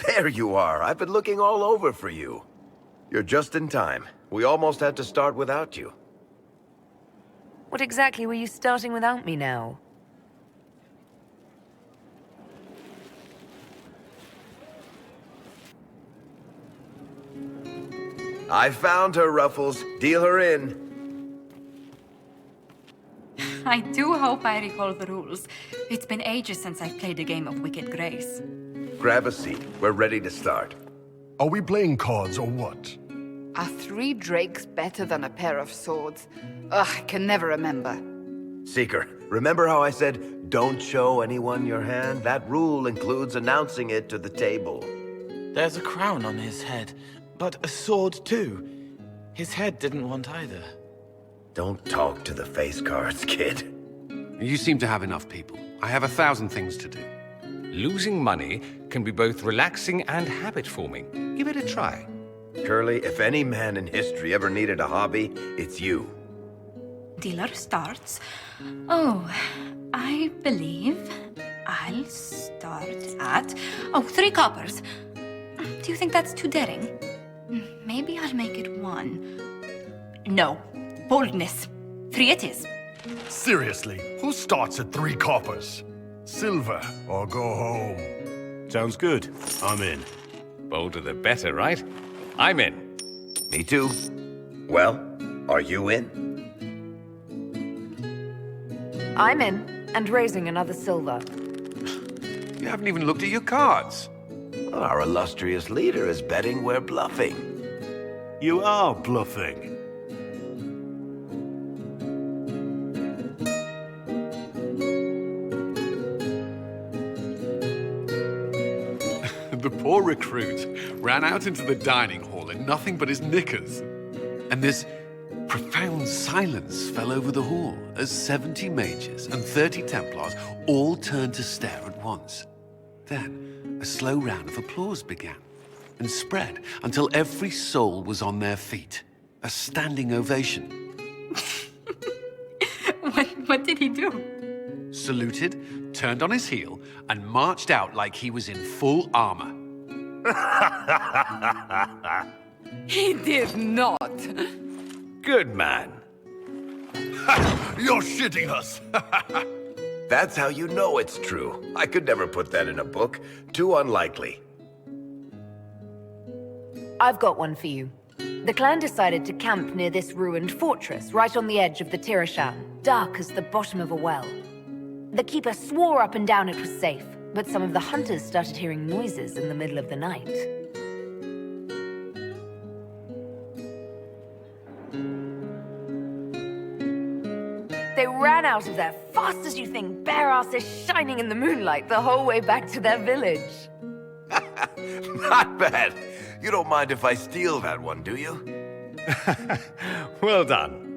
There you are. I've been looking all over for you. You're just in time. We almost had to start without you. What exactly were you starting without me now? I found her, Ruffles. Deal her in. I do hope I recall the rules. It's been ages since I've played a game of Wicked Grace. Grab a seat. We're ready to start. Are we playing cards or what? Are 3 drakes better than a pair of swords? Ugh, I can never remember. Seeker, remember how I said, don't show anyone your hand? That rule includes announcing it to the table. There's a crown on his head, but a sword too. His head didn't want either. Don't talk to the face cards, kid. You seem to have enough people. I have 1,000 things to do. Losing money can be both relaxing and habit-forming. Give it a try. Curly, if any man in history ever needed a hobby, it's you. Dealer starts. Oh, I believe I'll start at... 3 coppers. Do you think that's too daring? Maybe I'll make it 1. No. Boldness. 3 it is. Seriously, who starts at 3 coppers? Silver or go home? Sounds good. I'm in. Bolder the better, right? I'm in. Me too. Well, are you in? I'm in, and raising another silver. You haven't even looked at your cards. Our illustrious leader is betting we're bluffing. You are bluffing. The poor recruit ran out into the dining hall in nothing but his knickers. And this profound silence fell over the hall as 70 mages and 30 Templars all turned to stare at once. Then a slow round of applause began and spread until every soul was on their feet. A standing ovation. What did he do? Saluted, turned on his heel, and marched out like he was in full armor. He did not. Good man. You're shitting us! That's how you know it's true. I could never put that in a book. Too unlikely. I've got one for you. The clan decided to camp near this ruined fortress, right on the edge of the Tirashan, dark as the bottom of a well. The keeper swore up and down it was safe, but some of the hunters started hearing noises in the middle of the night. They ran out of there fast as you think, bare asses shining in the moonlight the whole way back to their village. Not bad. You don't mind if I steal that one, do you? Well done.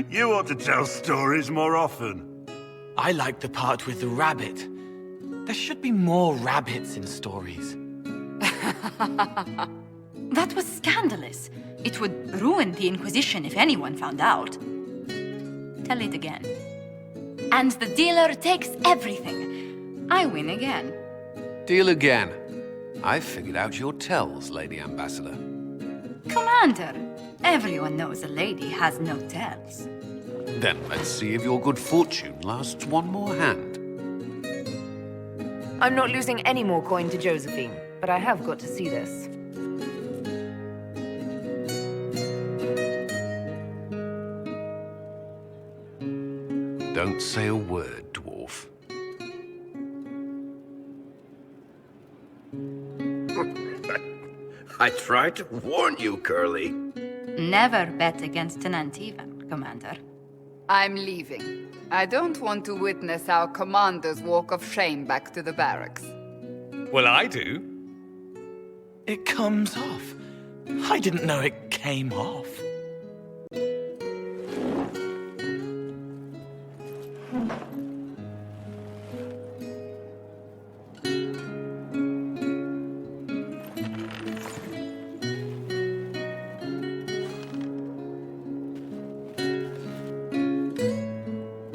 You ought to tell stories more often. I like the part with the rabbit. There should be more rabbits in stories. That was scandalous. It would ruin the Inquisition if anyone found out. Tell it again. And the dealer takes everything. I win again. Deal again. I figured out your tells, Lady Ambassador. Commander, everyone knows a lady has no tells. Then let's see if your good fortune lasts one more hand. I'm not losing any more coin to Josephine, but I have got to see this. Don't say a word, dwarf. I tried to warn you, Curly. Never bet against an Antivan, Commander. I'm leaving. I don't want to witness our commander's walk of shame back to the barracks. Well, I do. It comes off. I didn't know it came off.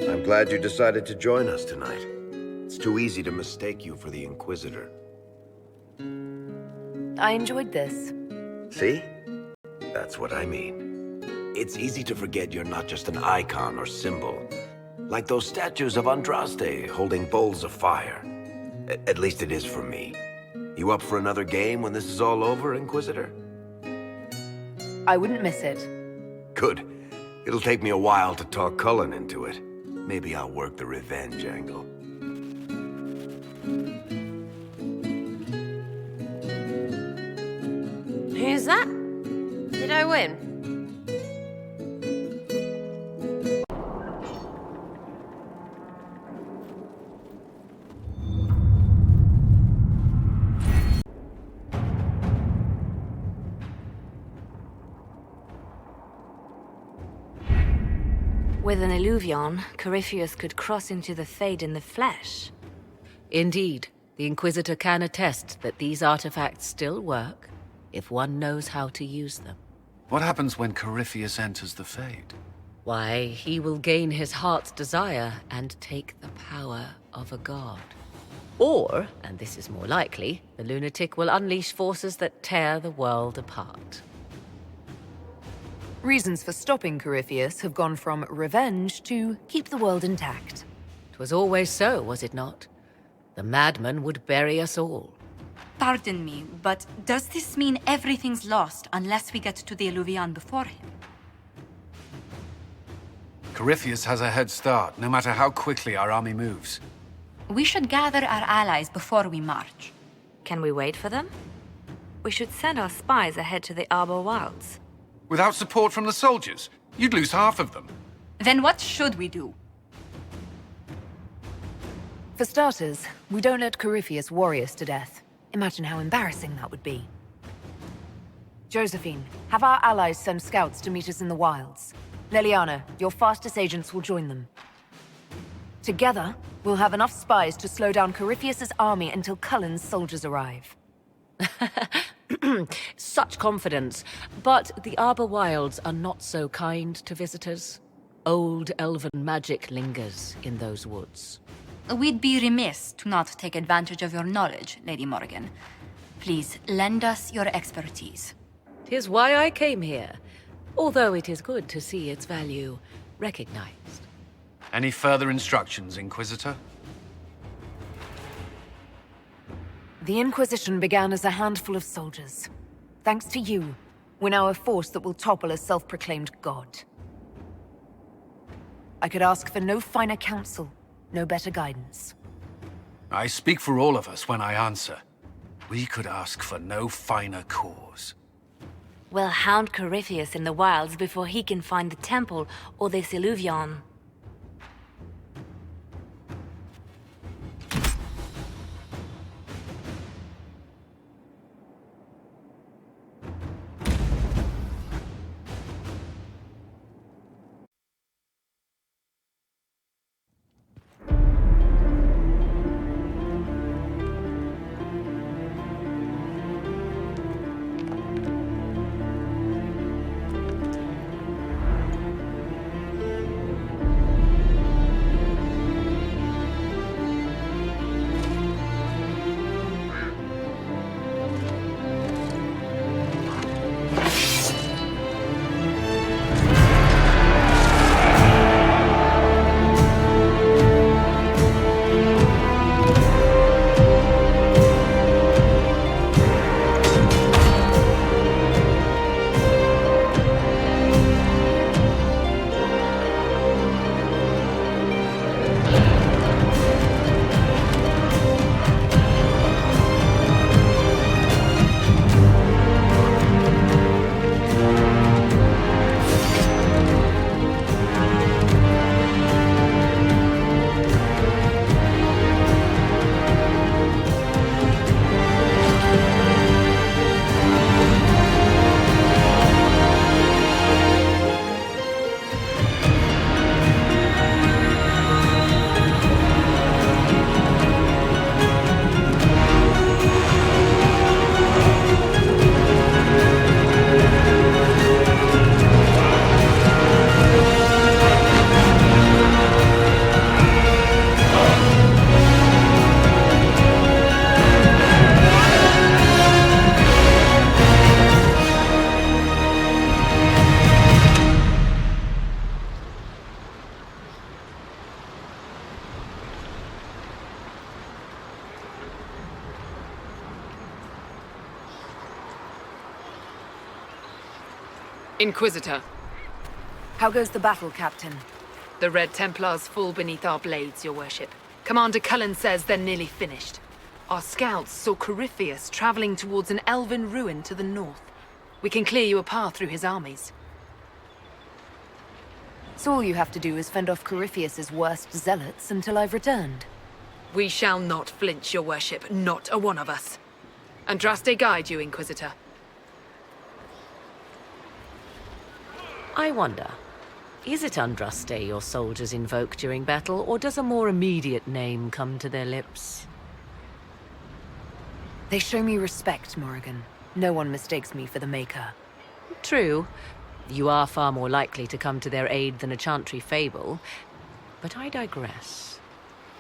I'm glad you decided to join us tonight. It's too easy to mistake you for the Inquisitor. I enjoyed this. See? That's what I mean. It's easy to forget you're not just an icon or symbol. Like those statues of Andraste holding bowls of fire. At least it is for me. You up for another game when this is all over, Inquisitor? I wouldn't miss it. Good. It'll take me a while to talk Cullen into it. Maybe I'll work the revenge angle. Who's that? Did I win? With an Illuvion, Corypheus could cross into the Fade in the flesh. Indeed, the Inquisitor can attest that these artifacts still work, if one knows how to use them. What happens when Corypheus enters the Fade? Why, he will gain his heart's desire and take the power of a god. Or, and this is more likely, the lunatic will unleash forces that tear the world apart. Reasons for stopping Corypheus have gone from revenge to keep the world intact. 'Twas always so, was it not? The madman would bury us all. Pardon me, but does this mean everything's lost unless we get to the Illuvion before him? Corypheus has a head start, no matter how quickly our army moves. We should gather our allies before we march. Can we wait for them? We should send our spies ahead to the Arbor Wilds. Without support from the soldiers, you'd lose half of them. Then what should we do? For starters, we don't let Corypheus worry us to death. Imagine how embarrassing that would be. Josephine, have our allies send scouts to meet us in the wilds. Leliana, your fastest agents will join them. Together, we'll have enough spies to slow down Corypheus's army until Cullen's soldiers arrive. Such confidence, but the Arbor Wilds are not so kind to visitors. Old elven magic lingers in those woods. We'd be remiss to not take advantage of your knowledge, Lady Morrigan. Please, lend us your expertise. 'Tis why I came here, although it is good to see its value recognized. Any further instructions, Inquisitor? The Inquisition began as a handful of soldiers. Thanks to you, we're now a force that will topple a self-proclaimed god. I could ask for no finer counsel, no better guidance. I speak for all of us when I answer. We could ask for no finer cause. We'll hound Corypheus in the wilds before he can find the temple or this Illuvion. Inquisitor, How goes the battle, Captain? the Red Templars fall beneath our blades, your worship. Commander Cullen says they're nearly finished. Our scouts saw Corypheus traveling towards an elven ruin to the north. We can clear you a path through his armies. So all you have to do is fend off Corypheus's worst zealots until I've returned. We shall not flinch, your worship, not a one of us. Andraste guide you, Inquisitor. I wonder, is it Andraste your soldiers invoke during battle, or does a more immediate name come to their lips? They show me respect, Morrigan. No one mistakes me for the Maker. True. You are far more likely to come to their aid than a chantry fable. But I digress.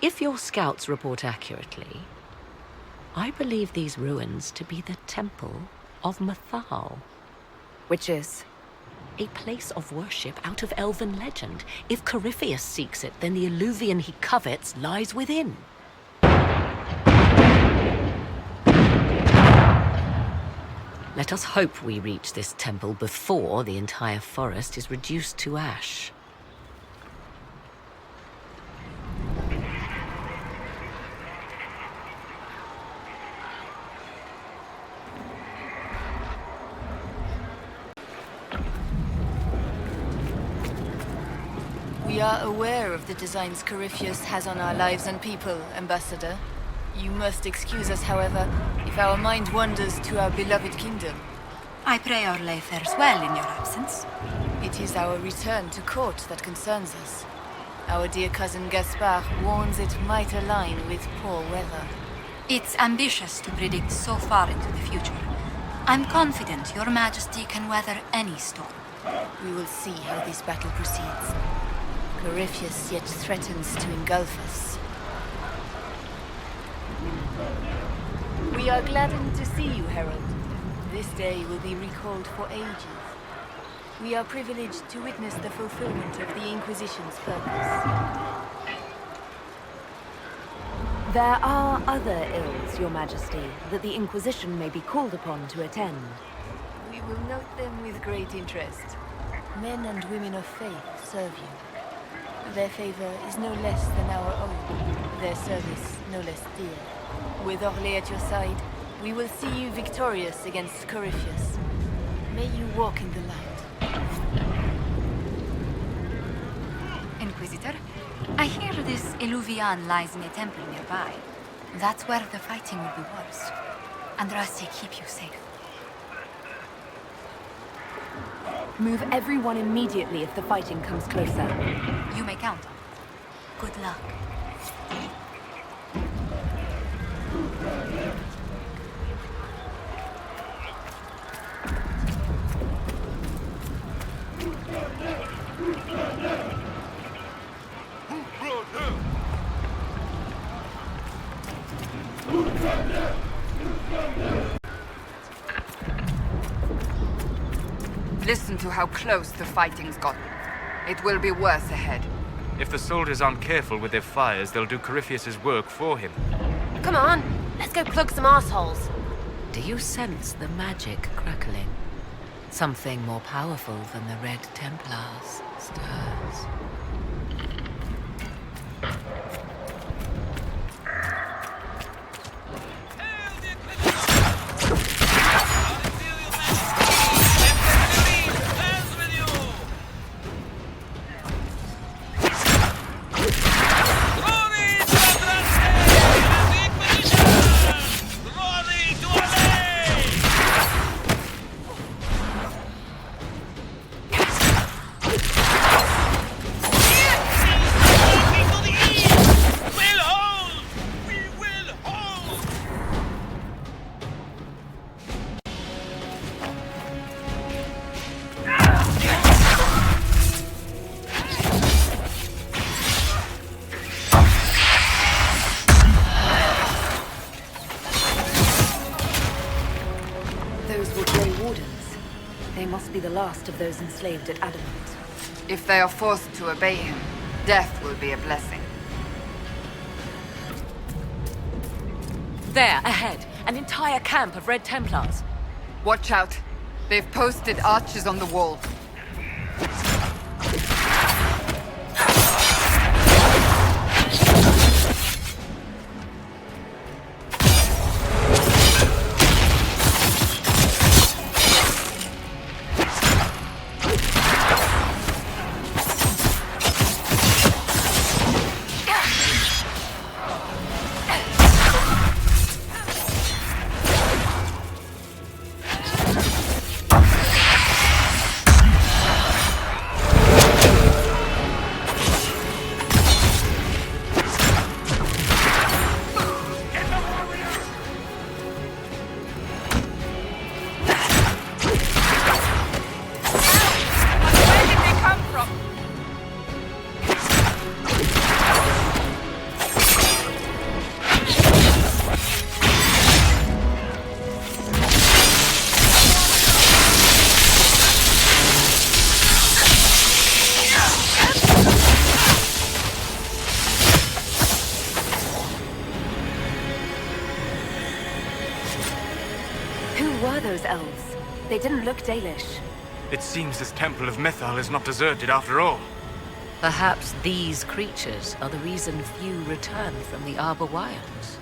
If your scouts report accurately, I believe these ruins to be the Temple of Mathal. Which is? A place of worship out of elven legend. If Corypheus seeks it, then the Illuvian he covets lies within. Let us hope we reach this temple before the entire forest is reduced to ash. We are aware of the designs Corypheus has on our lives and people, Ambassador. You must excuse us, however, if our mind wanders to our beloved kingdom. I pray our lay fares well in your absence. It is our return to court that concerns us. Our dear cousin Gaspard warns it might align with poor weather. It's ambitious to predict so far into the future. I'm confident your majesty can weather any storm. We will see how this battle proceeds. Corypheus yet threatens to engulf us. We are gladdened to see you, Herald. This day will be recalled for ages. We are privileged to witness the fulfillment of the Inquisition's purpose. There are other ills, Your Majesty, that the Inquisition may be called upon to attend. We will note them with great interest. Men and women of faith serve you. Their favor is no less than our own, their service no less dear. With Orlais at your side, we will see you victorious against Corypheus. May you walk in the light. Inquisitor, I hear this Illuvian lies in a temple nearby. That's where the fighting will be worse. Andraste keep you safe. Move everyone immediately if the fighting comes closer. You may count on it. Good luck. Listen to how close the fighting's gotten. It will be worse ahead. If the soldiers aren't careful with their fires, they'll do Corypheus's work for him. Come on, let's go plug some assholes. Do you sense the magic crackling? Something more powerful than the Red Templars stirs. Be the last of those enslaved at Adamant. If they are forced to obey him, death will be a blessing. There, ahead, an entire camp of Red Templars. Watch out. They've posted arches on the wall. Those elves. They didn't look Dalish. It seems this temple of Mythal is not deserted after all. Perhaps these creatures are the reason few return from the Arbor Wilds.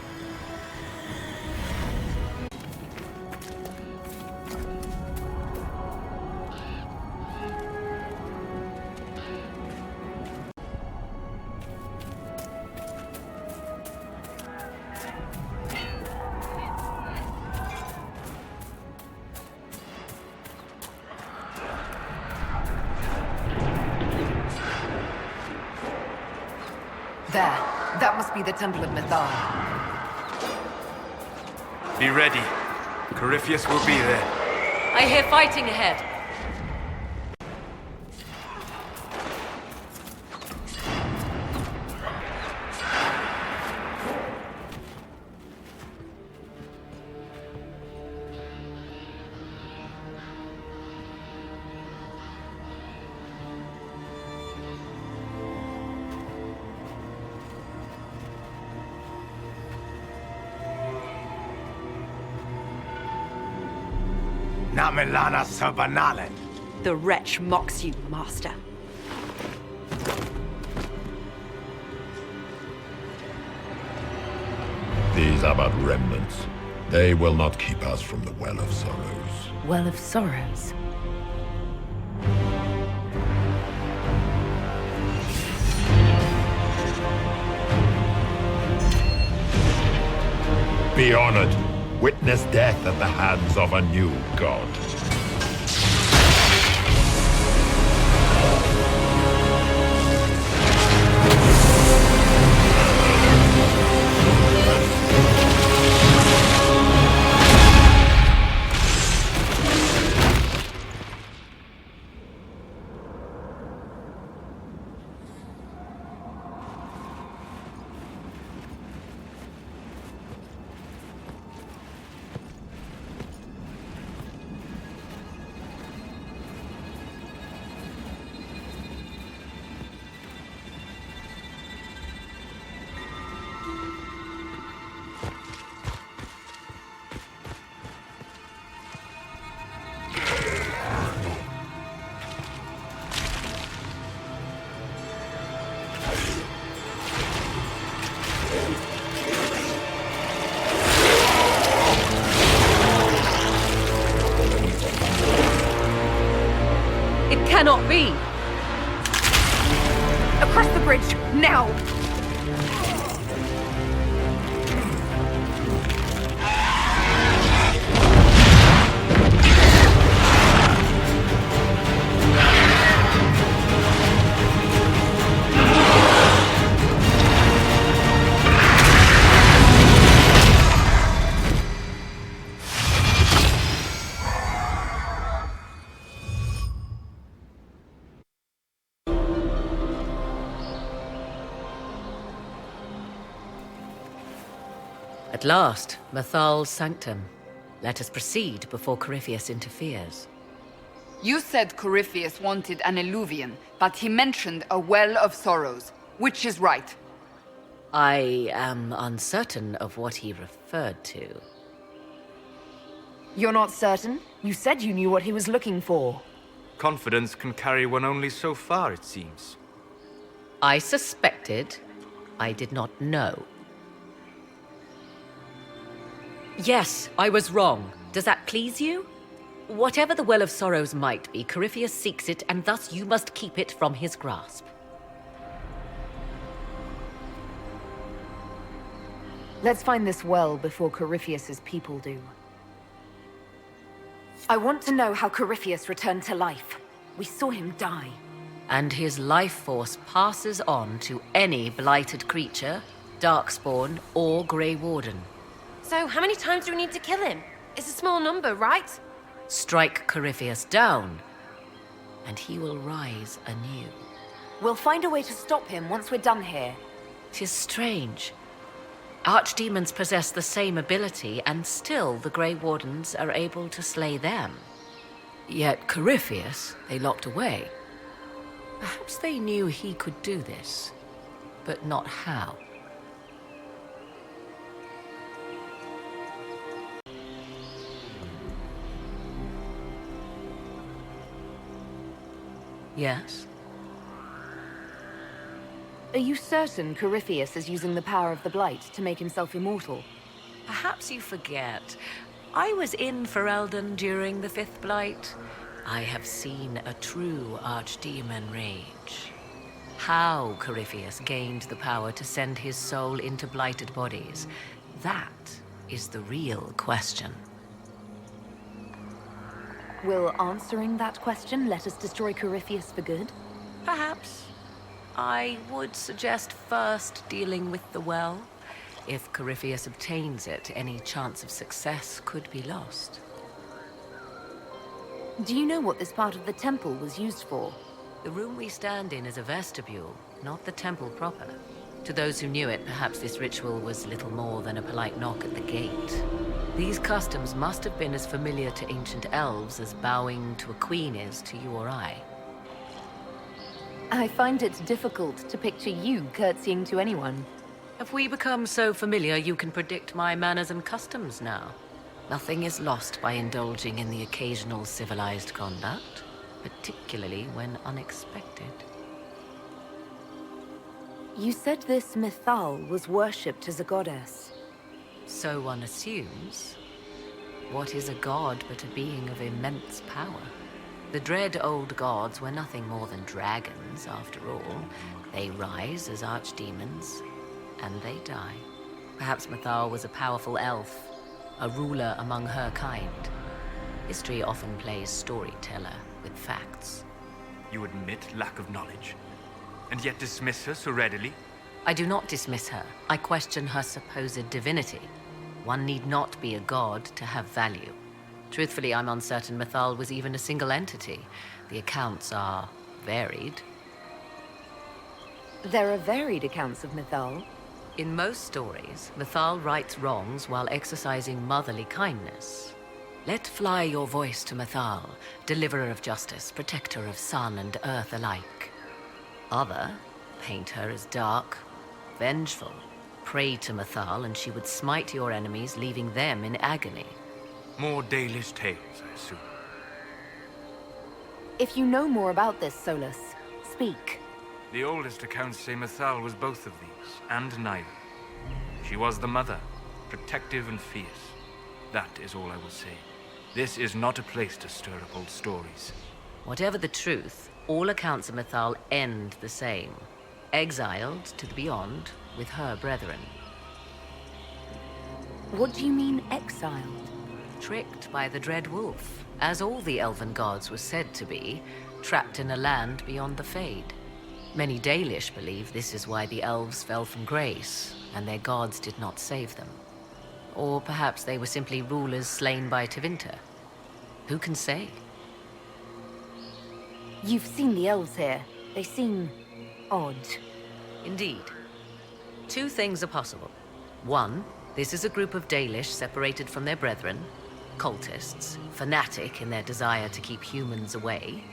There. That must be the Temple of Mythal. Be ready. Corypheus will be there. I hear fighting ahead. Namelana Sabanalen. The wretch mocks you, master. These are but remnants. They will not keep us from the Well of Sorrows. Well of Sorrows. Be honored. Witness death at the hands of a new god. Cannot be! Across the bridge, now! At last, Mythal's sanctum. Let us proceed before Corypheus interferes. You said Corypheus wanted an eluvian, but he mentioned a Well of Sorrows. Which is right? I am uncertain of what he referred to. You're not certain? You said you knew what he was looking for. Confidence can carry one only so far, it seems. I suspected. I did not know. Yes, I was wrong. Does that please you? Whatever the Well of Sorrows might be, Corypheus seeks it, and thus you must keep it from his grasp. Let's find this well before Corypheus's people do. I want to know how Corypheus returned to life. We saw him die. And his life force passes on to any blighted creature, Darkspawn, or Grey Warden. So, how many times do we need to kill him? It's a small number, right? Strike Corypheus down, and he will rise anew. We'll find a way to stop him once we're done here. 'Tis strange. Archdemons possess the same ability, and still the Grey Wardens are able to slay them. Yet Corypheus, they locked away. Perhaps they knew he could do this, but not how. Yes? Are you certain Corypheus is using the power of the Blight to make himself immortal? Perhaps you forget. I was in Ferelden during the Fifth Blight. I have seen a true archdemon rage. How Corypheus gained the power to send his soul into blighted bodies, that is the real question. Will answering that question let us destroy Corypheus for good? Perhaps. I would suggest first dealing with the well. If Corypheus obtains it, any chance of success could be lost. Do you know what this part of the temple was used for? The room we stand in is a vestibule, not the temple proper. To those who knew it, perhaps this ritual was little more than a polite knock at the gate. These customs must have been as familiar to ancient elves as bowing to a queen is to you or I. I find it difficult to picture you curtsying to anyone. Have we become so familiar you can predict my manners and customs now? Nothing is lost by indulging in the occasional civilized conduct, particularly when unexpected. You said this Mythal was worshipped as a goddess. So one assumes. What is a god but a being of immense power? The dread old gods were nothing more than dragons, after all. They rise as archdemons, and they die. Perhaps Mythal was a powerful elf, a ruler among her kind. History often plays storyteller with facts. You admit lack of knowledge, and yet dismiss her so readily? I do not dismiss her. I question her supposed divinity. One need not be a god to have value. Truthfully, I'm uncertain Mythal was even a single entity. The accounts are varied. There are varied accounts of Mythal. In most stories, Mythal rights wrongs while exercising motherly kindness. Let fly your voice to Mythal, deliverer of justice, protector of sun and earth alike. Other paint her as dark, vengeful. Pray to Mythal and she would smite your enemies, leaving them in agony. More Dalish tales, I assume. If you know more about this, Solus, speak. The oldest accounts say Mythal was both of these, and neither. She was the mother, protective and fierce. That is all I will say. This is not a place to stir up old stories. Whatever the truth, all accounts of Mythal end the same. Exiled to the beyond with her brethren. What do you mean, exiled? Tricked by the Dread Wolf, as all the elven gods were said to be, trapped in a land beyond the Fade. Many Dalish believe this is why the elves fell from grace, and their gods did not save them. Or perhaps they were simply rulers slain by Tevinter. Who can say? You've seen the elves here. They seem odd. Indeed. Two things are possible. One, this is a group of Dalish separated from their brethren, cultists, fanatic in their desire to keep humans away.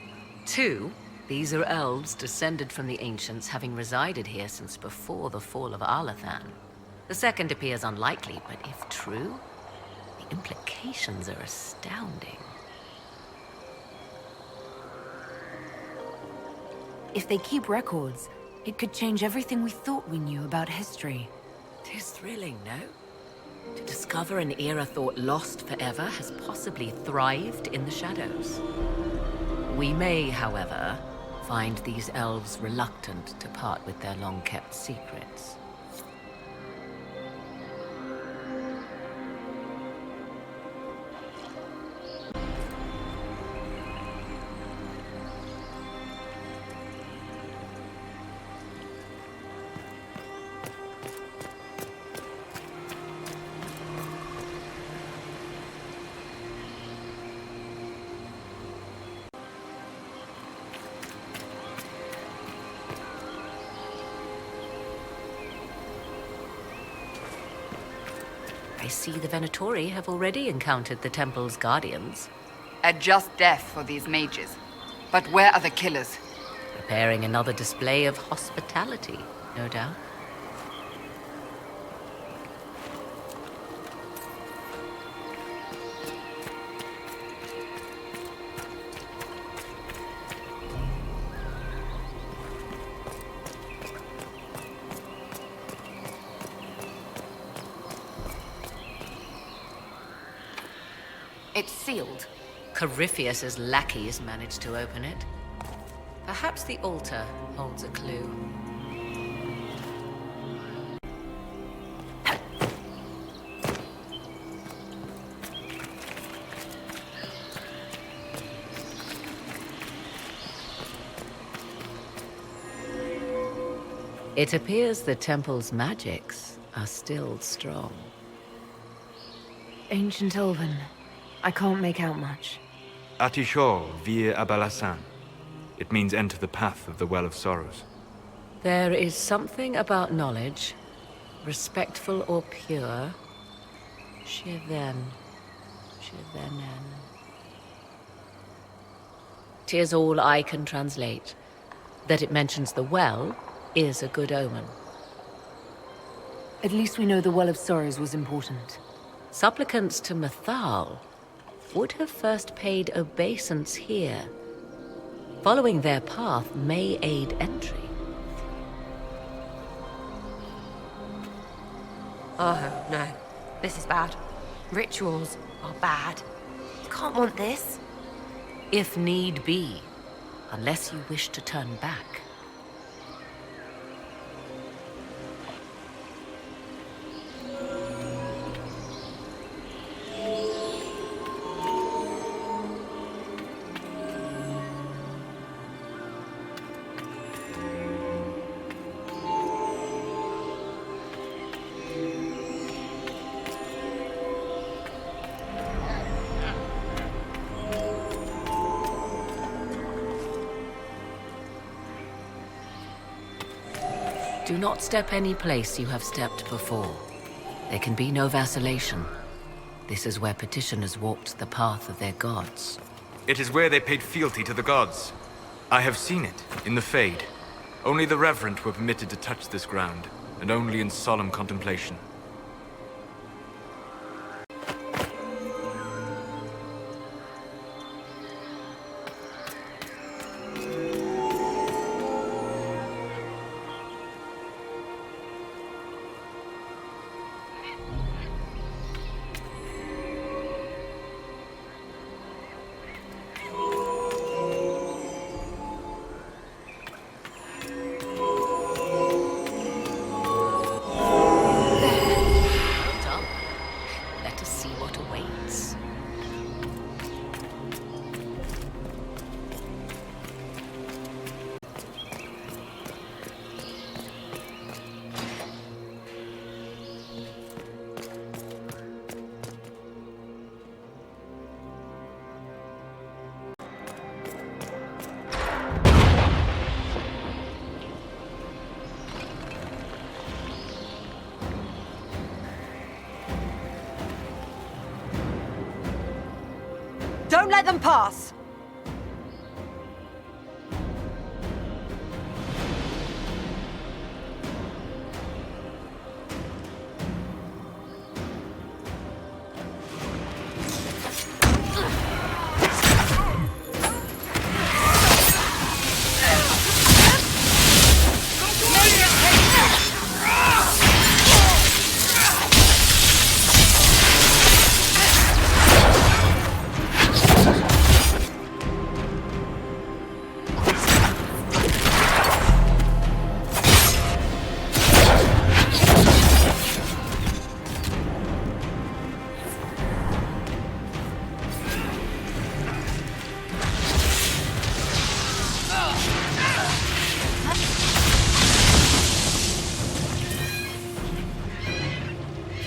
Two, these are elves descended from the ancients, having resided here since before the fall of Arlathan. The second appears unlikely, but if true, the implications are astounding. If they keep records, it could change everything we thought we knew about history. Tis thrilling, no? To discover an era thought lost forever has possibly thrived in the shadows. We may, however, find these elves reluctant to part with their long-kept secrets. I see the Venatori have already encountered the temple's guardians. A just death for these mages. But where are the killers? Preparing another display of hospitality, no doubt. It's sealed. Corypheus's lackeys managed to open it. Perhaps the altar holds a clue. It appears the temple's magics are still strong. Ancient Elven. I can't make out much. Atishor vir Abalasan. It means enter the path of the Well of Sorrows. There is something about knowledge, respectful or pure. Shivenen. 'Tis all I can translate. That it mentions the well is a good omen. At least we know the Well of Sorrows was important. Supplicants to Mathal would have first paid obeisance here. Following their path may aid entry. Oh, no. This is bad. Rituals are bad. You can't want this. If need be, unless you wish to turn back. Do not step any place you have stepped before. There can be no vacillation. This is where petitioners walked the path of their gods. It is where they paid fealty to the gods. I have seen it, in the Fade. Only the reverent were permitted to touch this ground, and only in solemn contemplation. Don't let them pass!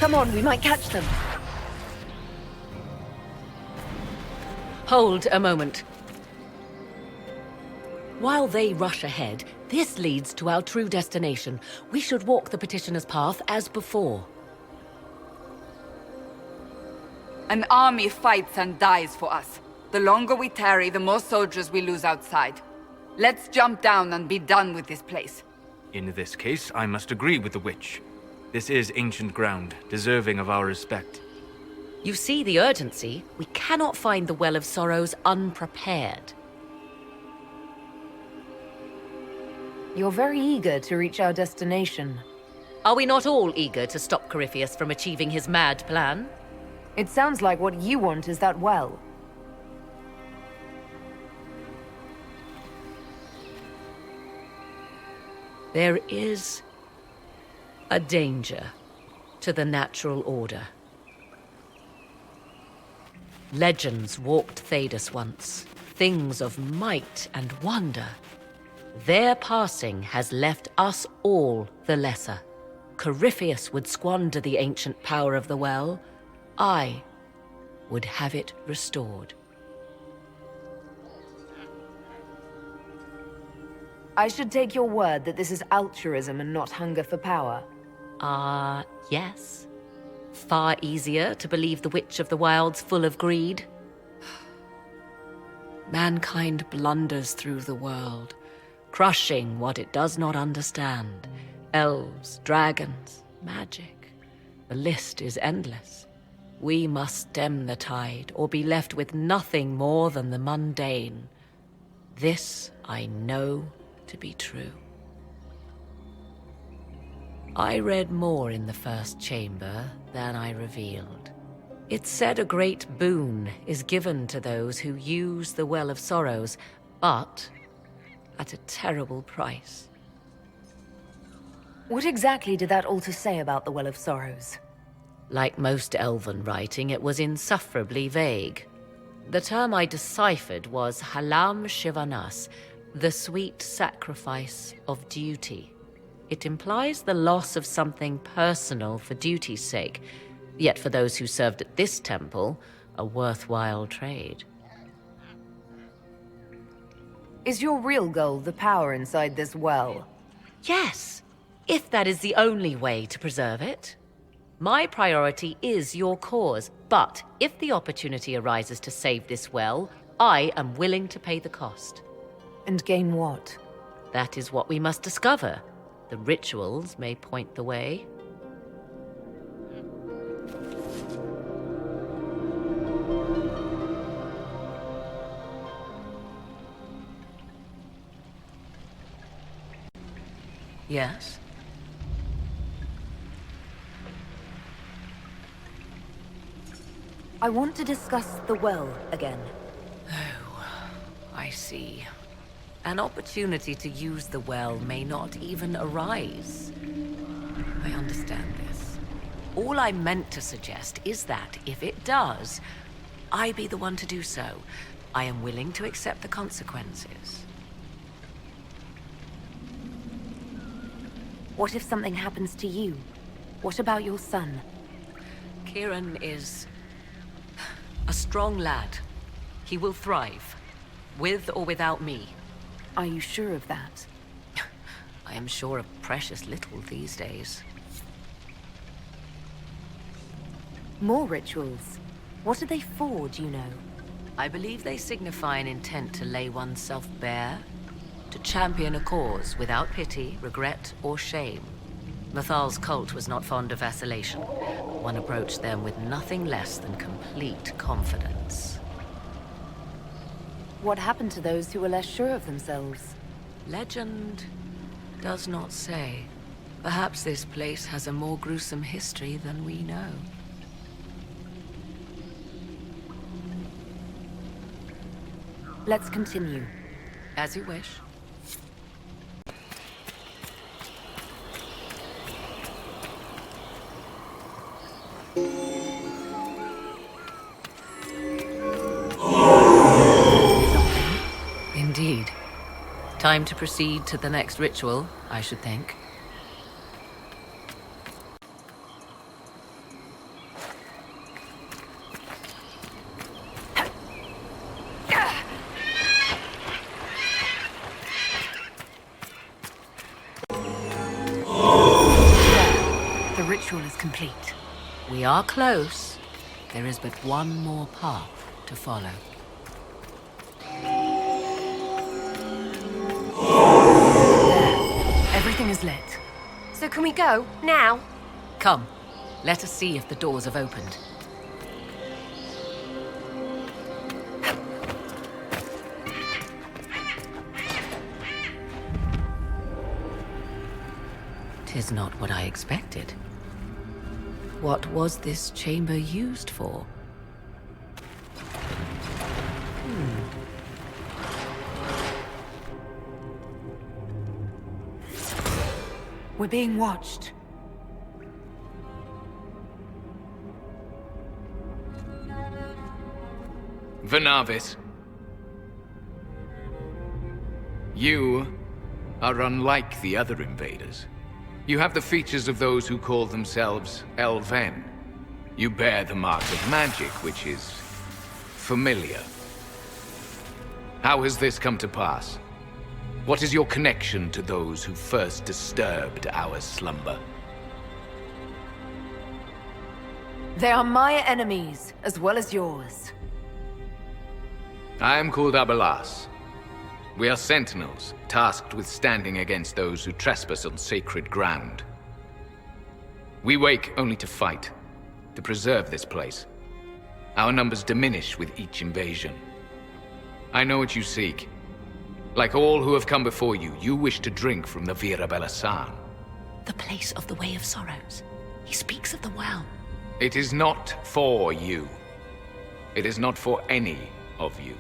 Come on, we might catch them. Hold a moment. While they rush ahead, this leads to our true destination. We should walk the petitioner's path as before. An army fights and dies for us. The longer we tarry, the more soldiers we lose outside. Let's jump down and be done with this place. In this case, I must agree with the witch. This is ancient ground, deserving of our respect. You see the urgency? We cannot find the Well of Sorrows unprepared. You're very eager to reach our destination. Are we not all eager to stop Corypheus from achieving his mad plan? It sounds like what you want is that well. There is a danger to the natural order. Legends walked Thedas once, things of might and wonder. Their passing has left us all the lesser. Corypheus would squander the ancient power of the well. I would have it restored. I should take your word that this is altruism and not hunger for power. Yes. Far easier to believe the Witch of the Wild's full of greed. Mankind blunders through the world, crushing what it does not understand. Elves, dragons, magic. The list is endless. We must stem the tide, or be left with nothing more than the mundane. This I know to be true. I read more in the first chamber than I revealed. It said a great boon is given to those who use the Well of Sorrows, but at a terrible price. What exactly did that altar say about the Well of Sorrows? Like most elven writing, it was insufferably vague. The term I deciphered was Halam Shivanas, the sweet sacrifice of duty. It implies the loss of something personal for duty's sake, yet for those who served at this temple, a worthwhile trade. Is your real goal the power inside this well? Yes, if that is the only way to preserve it. My priority is your cause, but if the opportunity arises to save this well, I am willing to pay the cost. And gain what? That is what we must discover. The rituals may point the way. Yes? I want to discuss the well again. Oh, I see. An opportunity to use the well may not even arise. I understand this. All I meant to suggest is that, if it does, I be the one to do so. I am willing to accept the consequences. What if something happens to you? What about your son? Kieran is a strong lad. He will thrive, with or without me. Are you sure of that? I am sure of precious little these days. More rituals. What are they for, do you know? I believe they signify an intent to lay oneself bare, to champion a cause without pity, regret, or shame. Mathal's cult was not fond of vacillation. One approached them with nothing less than complete confidence. What happened to those who were less sure of themselves? Legend does not say. Perhaps this place has a more gruesome history than we know. Let's continue. As you wish. Indeed. Time to proceed to the next ritual, I should think. complete. We are close. There is but one more path to follow. There. Everything is lit. So can we go? Now? Come, let us see if the doors have opened. Tis not what I expected. What was this chamber used for? We're being watched. Vanavis. You are unlike the other invaders. You have the features of those who call themselves Elven. You bear the mark of magic, which is familiar. How has this come to pass? What is your connection to those who first disturbed our slumber? They are my enemies, as well as yours. I am called Abelas. We are sentinels, tasked with standing against those who trespass on sacred ground. We wake only to fight, to preserve this place. Our numbers diminish with each invasion. I know what you seek. Like all who have come before you, you wish to drink from the Vira Belasan. The place of the Way of Sorrows. He speaks of the well. It is not for you. It is not for any of you.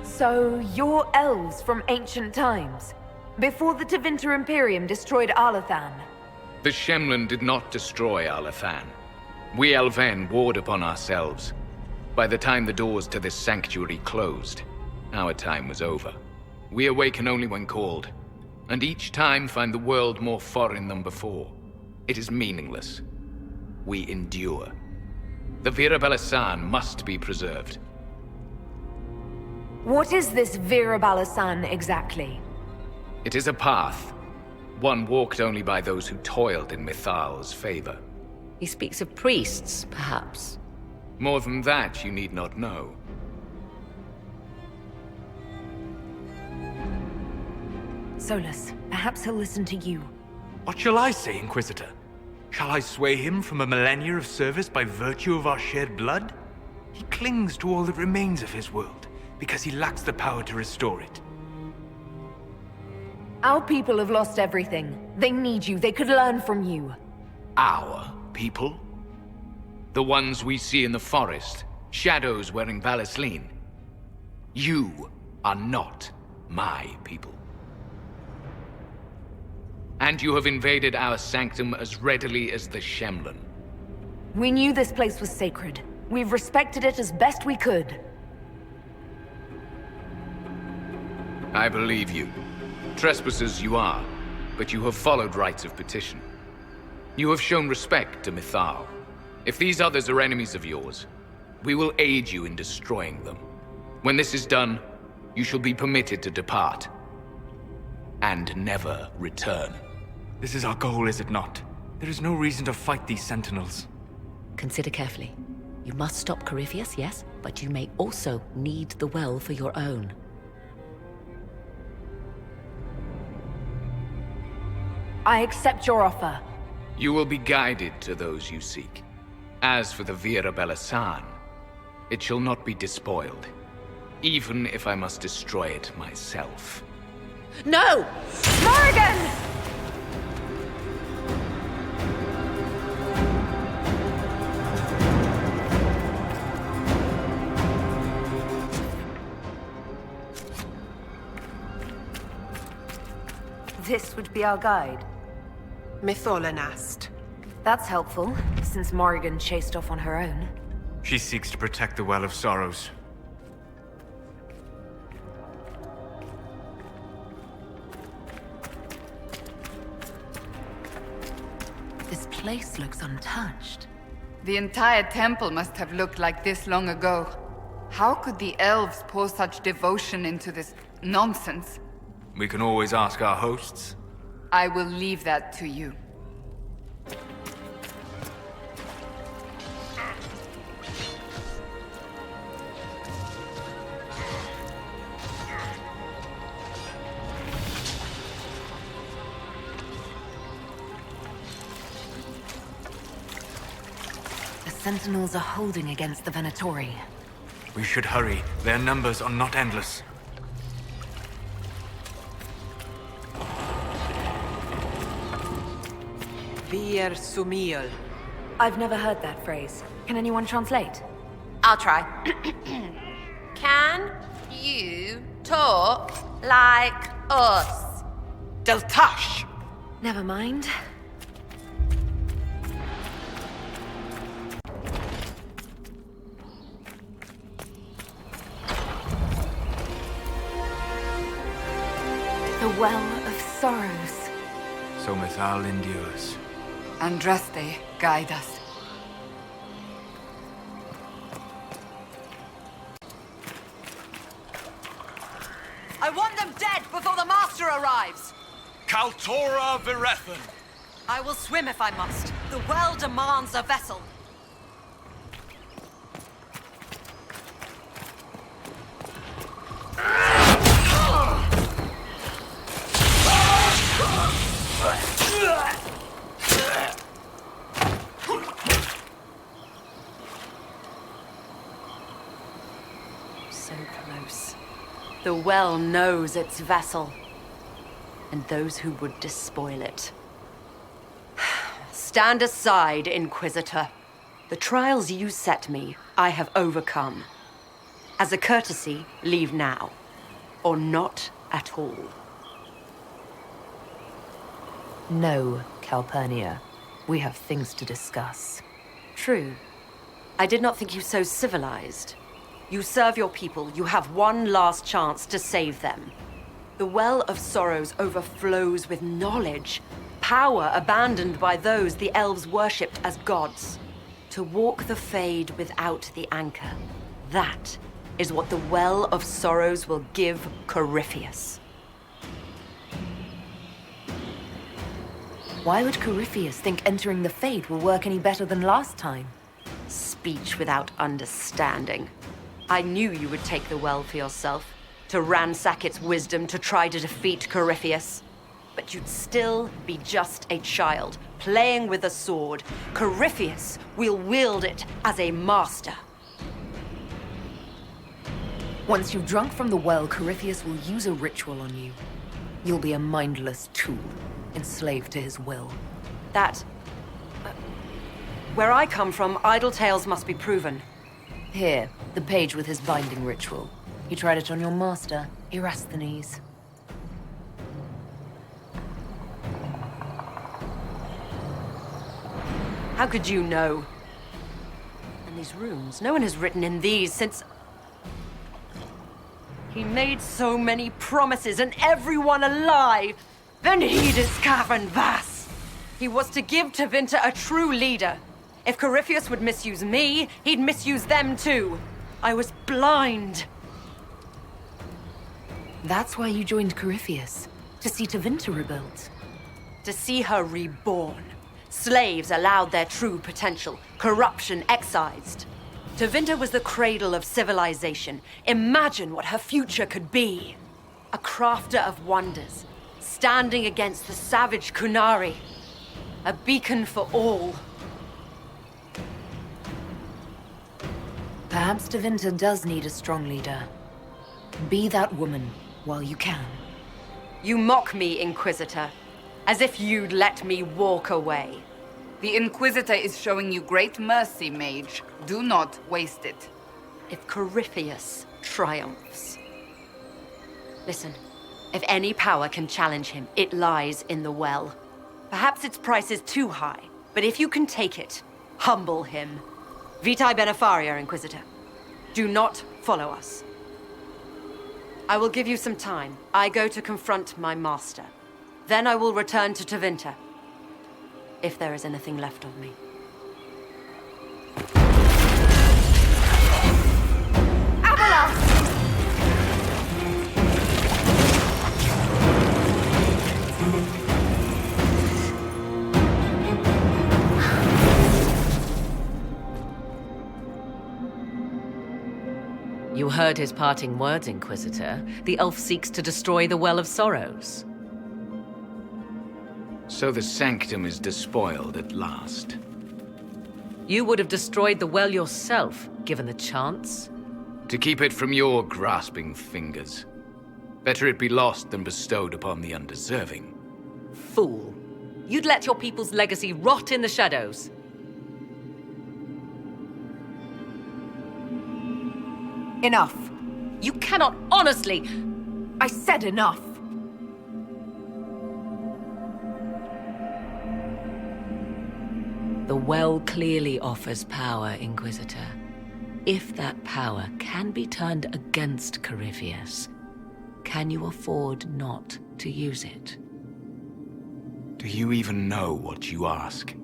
So, you're elves from ancient times, before the Tevinter Imperium destroyed Arlathan. The Shemlin did not destroy Arlathan. We Elven warred upon ourselves. By the time the doors to this sanctuary closed, our time was over. We awaken only when called, and each time find the world more foreign than before. It is meaningless. We endure. The Vira Belasan must be preserved. What is this Vira Belasan exactly? It is a path, one walked only by those who toiled in Mithal's favor. He speaks of priests, perhaps. More than that, you need not know. Solus, perhaps he'll listen to you. What shall I say, Inquisitor? Shall I sway him from a millennia of service by virtue of our shared blood? He clings to all that remains of his world, because he lacks the power to restore it. Our people have lost everything. They need you. They could learn from you. Our people? The ones we see in the forest, shadows wearing Valisleen. You are not my people. And you have invaded our sanctum as readily as the Shemlin. We knew this place was sacred. We've respected it as best we could. I believe you. Trespassers you are, but you have followed rites of petition. You have shown respect to Mithal. If these others are enemies of yours, we will aid you in destroying them. When this is done, you shall be permitted to depart. And never return. This is our goal, is it not? There is no reason to fight these sentinels. Consider carefully. You must stop Corypheus, yes, but you may also need the well for your own. I accept your offer. You will be guided to those you seek. As for the Vira Belasan, it shall not be despoiled, even if I must destroy it myself. No! Morrigan! This would be our guide. Mytholanast. That's helpful, since Morrigan chased off on her own. She seeks to protect the Well of Sorrows. This place looks untouched. The entire temple must have looked like this long ago. How could the elves pour such devotion into this nonsense? We can always ask our hosts. I will leave that to you. The Sentinels are holding against the Venatori. We should hurry. Their numbers are not endless. Bir Sumiel. I've never heard that phrase. Can anyone translate? I'll try. Can you talk like us? Deltash! Never mind. The Well of Sorrows. So Mithal endures. Andraste, guide us. I want them dead before the Master arrives! Kaltora Virethan! I will swim if I must. The well demands a vessel. So close. The well knows its vessel, and those who would despoil it. Stand aside, Inquisitor. The trials you set me, I have overcome. As a courtesy, leave now. Or not at all. No, Calpurnia. We have things to discuss. True. I did not think you so civilized. You serve your people. You have one last chance to save them. The Well of Sorrows overflows with knowledge, power abandoned by those the elves worshipped as gods. To walk the Fade without the anchor. That is what the Well of Sorrows will give Corypheus. Why would Corypheus think entering the Fade will work any better than last time? Speech without understanding. I knew you would take the well for yourself, to ransack its wisdom to try to defeat Corypheus. But you'd still be just a child, playing with a sword. Corypheus will wield it as a master. Once you've drunk from the well, Corypheus will use a ritual on you. You'll be a mindless tool, enslaved to his will. Where I come from, idle tales must be proven. Here, the page with his binding ritual. He tried it on your master, Erasthenes. How could you know? And these runes, no one has written in these since... He made so many promises, and everyone alive! Then Venhides Cavern Vas! He was to give Tevinter a true leader. If Corypheus would misuse me, he'd misuse them too. I was blind. That's why you joined Corypheus, to see Tevinter rebuilt. To see her reborn. Slaves allowed their true potential, corruption excised. Tevinter was the cradle of civilization. Imagine what her future could be. A crafter of wonders, standing against the savage Kunari. A beacon for all. Perhaps Tevinter does need a strong leader. Be that woman while you can. You mock me, Inquisitor, as if you'd let me walk away. The Inquisitor is showing you great mercy, mage. Do not waste it. If Corypheus triumphs. Listen, if any power can challenge him, it lies in the well. Perhaps its price is too high, but if you can take it, humble him. Vitae Benefaria, Inquisitor. Do not follow us. I will give you some time. I go to confront my master. Then I will return to Tevinter. If there is anything left of me. You heard his parting words, Inquisitor. The elf seeks to destroy the Well of Sorrows. So the sanctum is despoiled at last. You would have destroyed the well yourself, given the chance. To keep it from your grasping fingers. Better it be lost than bestowed upon the undeserving. Fool. You'd let your people's legacy rot in the shadows. Enough. You cannot honestly... I said enough. The well clearly offers power, Inquisitor. If that power can be turned against Corypheus, can you afford not to use it? Do you even know what you ask?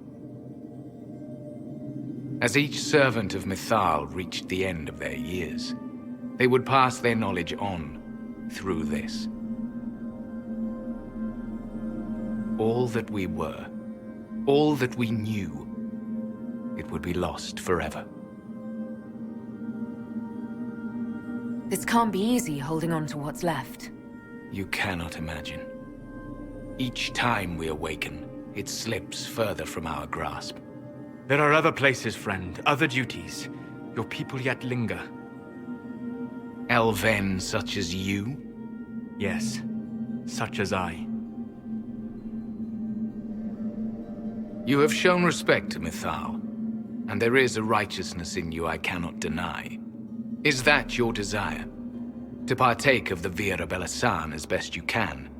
As each servant of Mythal reached the end of their years, they would pass their knowledge on through this. All that we were, all that we knew, it would be lost forever. This can't be easy, holding on to what's left. You cannot imagine. Each time we awaken, it slips further from our grasp. There are other places, friend, other duties. Your people yet linger. Elven such as you? Yes, such as I. You have shown respect to Mythal, and there is a righteousness in you I cannot deny. Is that your desire? To partake of the Vira Belasan as best you can?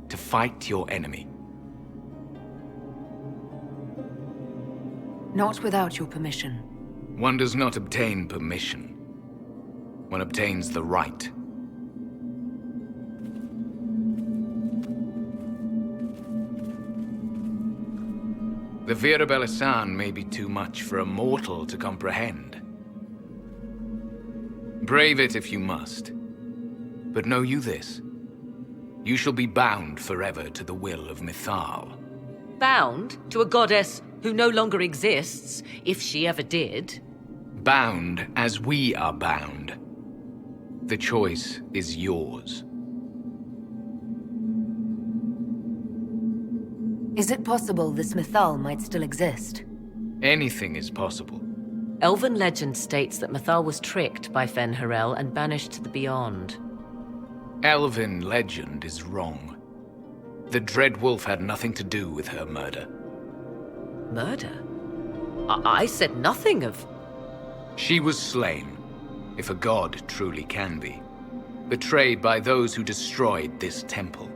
To fight your enemy? Not without your permission. One does not obtain permission. One obtains the right. The Vira Belasan may be too much for a mortal to comprehend. Brave it if you must. But know you this. You shall be bound forever to the will of Mythal. Bound to a goddess who no longer exists, if she ever did. Bound as we are bound. The choice is yours. Is it possible this Mythal might still exist? Anything is possible. Elven legend states that Mythal was tricked by Fen-Harel and banished to the Beyond. Elven legend is wrong. The Dreadwolf had nothing to do with her murder. Murder? I said nothing of... She was slain, if a god truly can be. Betrayed by those who destroyed this temple.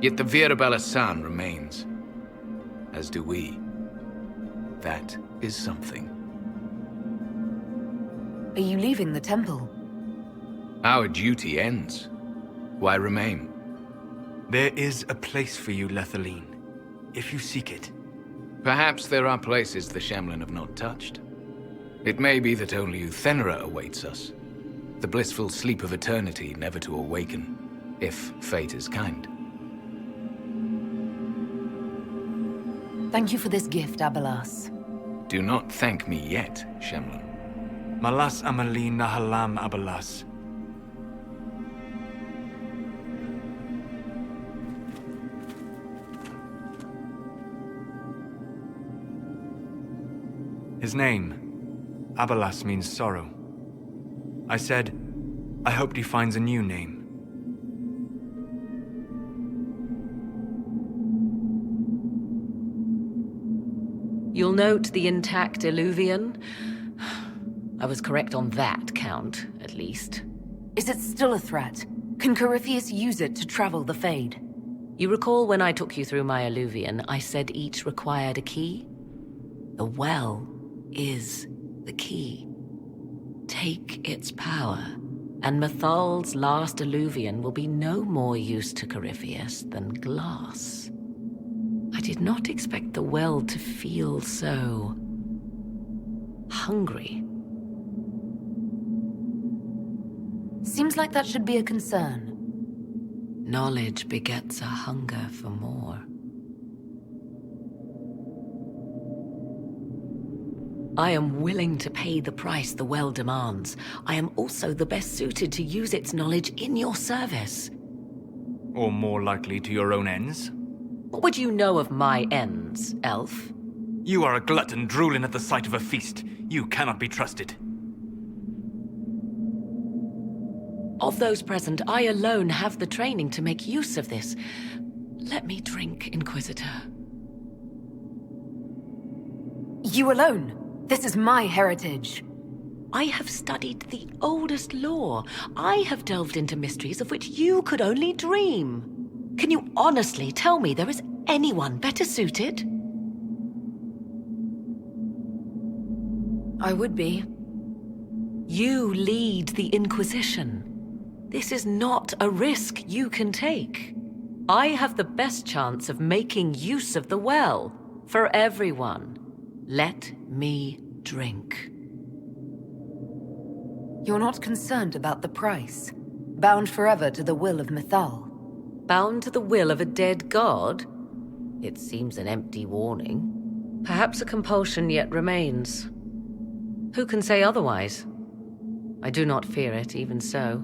Yet the Vira Belasan remains. As do we. That is something. Are you leaving the temple? Our duty ends. Why remain? There is a place for you, Lethaline, if you seek it. Perhaps there are places the Shemlin have not touched. It may be that only Uthenra awaits us. The blissful sleep of eternity never to awaken, if fate is kind. Thank you for this gift, Abelas. Do not thank me yet, Shemlin. Malas Amalin Nahalam Abelas. His name, Abelas, means sorrow. I said, I hoped he finds a new name. You'll note the intact Illuvian. I was correct on that count, at least. Is it still a threat? Can Corypheus use it to travel the Fade? You recall when I took you through my Illuvian, I said each required a key? The well is the key. Take its power, and Mythal's last Illuvian will be no more use to Corypheus than glass. I did not expect the well to feel so... hungry. Seems like that should be a concern. Knowledge begets a hunger for more. I am willing to pay the price the well demands. I am also the best suited to use its knowledge in your service. Or more likely to your own ends? What would you know of my ends, elf? You are a glutton drooling at the sight of a feast. You cannot be trusted. Of those present, I alone have the training to make use of this. Let me drink, Inquisitor. You alone? This is my heritage. I have studied the oldest lore. I have delved into mysteries of which you could only dream. Can you honestly tell me there is anyone better suited? I would be. You lead the Inquisition. This is not a risk you can take. I have the best chance of making use of the well for everyone. Let me drink. You're not concerned about the price? Bound forever to the will of Mythal? Bound to the will of a dead god? It seems an empty warning. Perhaps a compulsion yet remains. Who can say otherwise? I do not fear it, even so.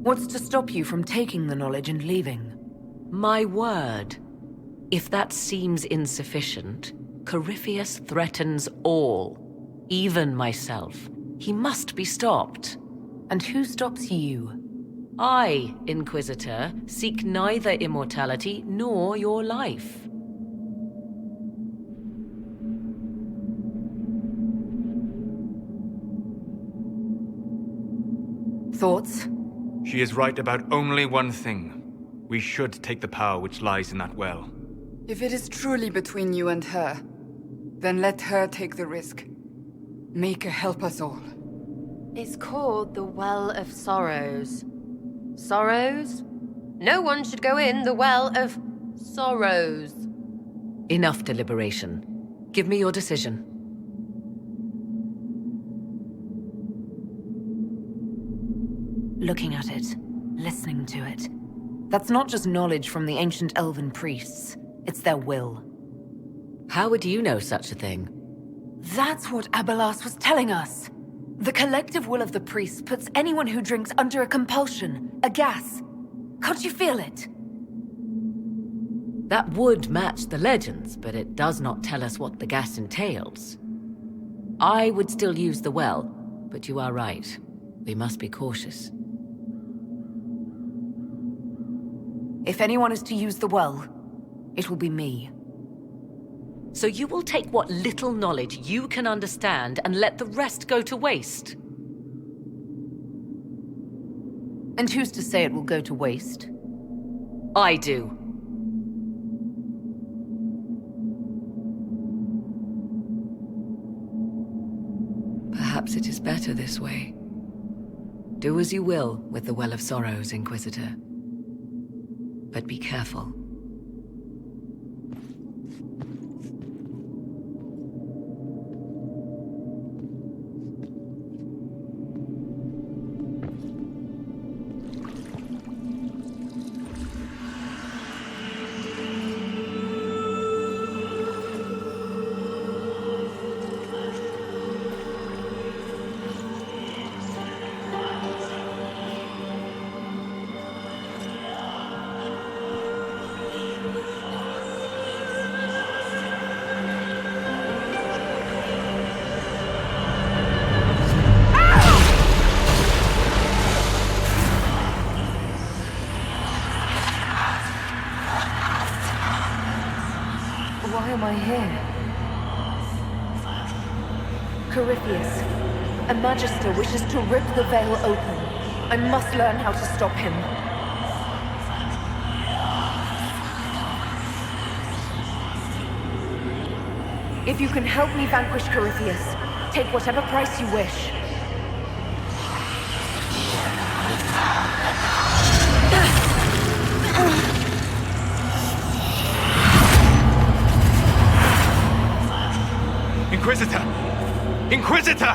What's to stop you from taking the knowledge and leaving? My word. If that seems insufficient, Corypheus threatens all, even myself. He must be stopped. And who stops you? I, Inquisitor, seek neither immortality nor your life. Thoughts? She is right about only one thing. We should take the power which lies in that well. If it is truly between you and her, then let her take the risk. Make her help us all. It's called the Well of Sorrows. Sorrows? No one should go in the Well of Sorrows. Enough deliberation. Give me your decision. Looking at it, listening to it. That's not just knowledge from the ancient elven priests. It's their will. How would you know such a thing? That's what Abelas was telling us. The collective will of the priests puts anyone who drinks under a compulsion, a gas. Can't you feel it? That would match the legends, but it does not tell us what the gas entails. I would still use the well, but you are right. We must be cautious. If anyone is to use the well, it will be me. So you will take what little knowledge you can understand and let the rest go to waste? And who's to say it will go to waste? I do. Perhaps it is better this way. Do as you will with the Well of Sorrows, Inquisitor. But be careful. Why am I here? Corypheus, a Magister wishes to rip the veil open. I must learn how to stop him. If you can help me vanquish Corypheus, take whatever price you wish. Inquisitor! Inquisitor!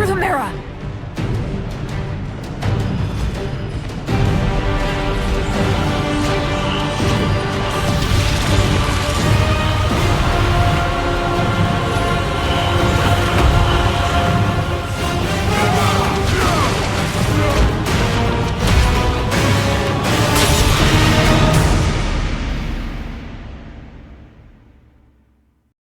Through the mirror!